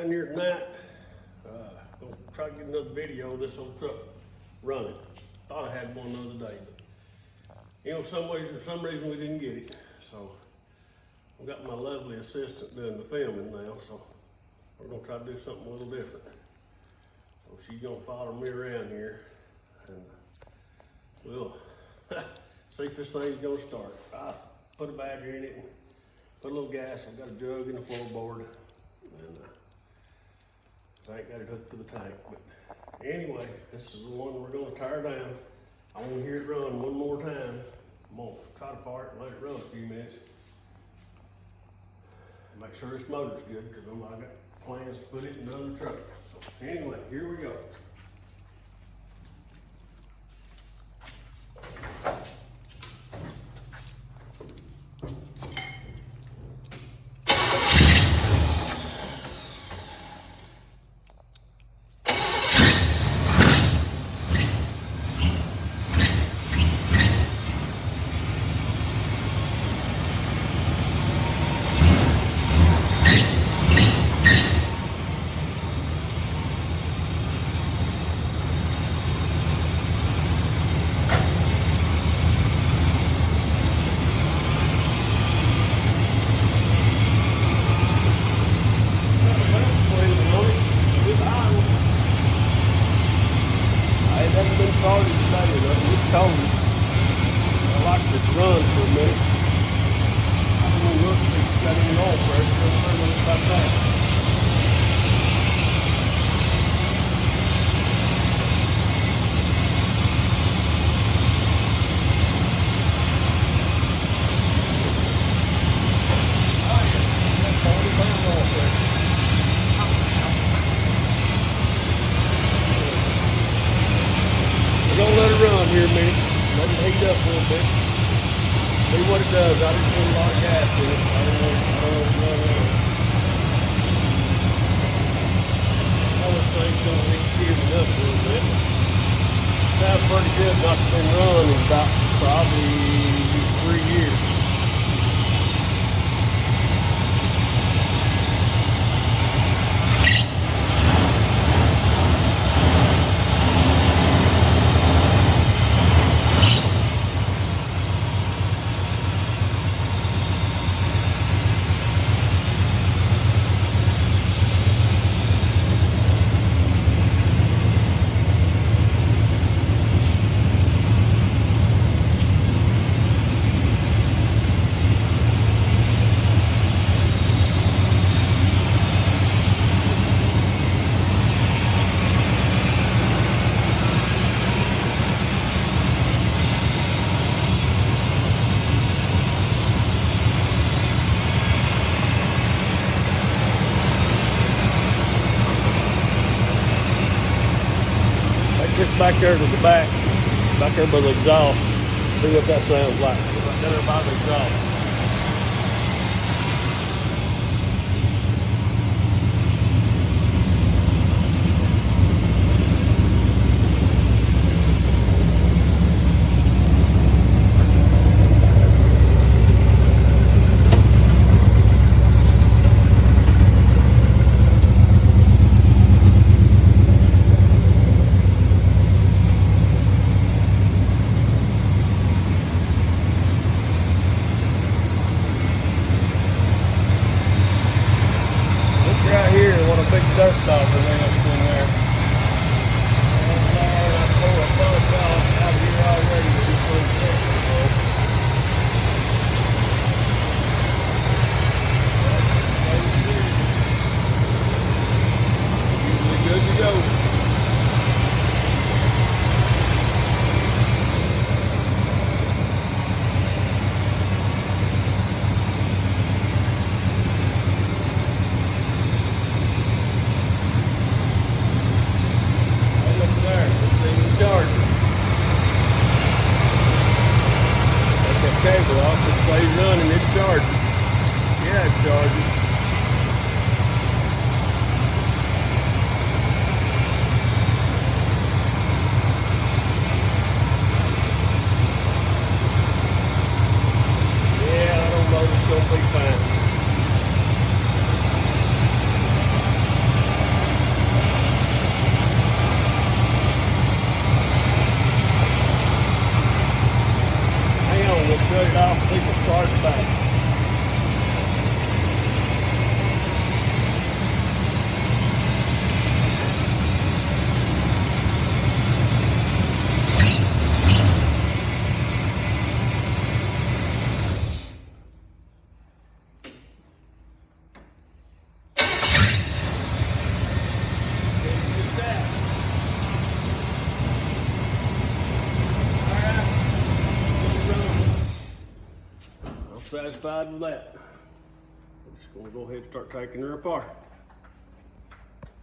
Down here tonight, gonna try to get another video of this old truck running. Thought I had one the other day, but you know, for some reason we didn't get it. So I've got my lovely assistant doing the filming now, so we're gonna try to do something a little different. So she's gonna follow me around here, and we'll see if this thing's gonna start. I put a battery in it and put a little gas. I've got a jug in the floorboard, and I ain't got it hooked to the tank. But anyway, this is the one we're gonna tear down. I want to hear it run one more time. I'm gonna try to fart and let it run a few minutes. Make sure this motor's good, because I got plans to put it in another truck. So anyway, here we go. Started today, it's cold. I like this run for a minute. I'm gonna look if it's got any oil pressure. I'm gonna look about that. Oh yeah, that's 40 pounds oil pressure. We're gonna let it run here a minute, let it heat up a little bit, see what it does. I just put a lot of gas in it. I don't want it to run out. All this thing's gonna need gearing up a little bit. Sounds pretty good. Not been run in about probably 3 years. Just back there to the back there by the exhaust. See what that sounds like. Right there by the exhaust. Right here, what a big dirt stopper nest in there. Oh Lord, I pulled a bunch out of here already with these little things. Usually good to go. satisfied with that. I'm just gonna go ahead and start taking her apart.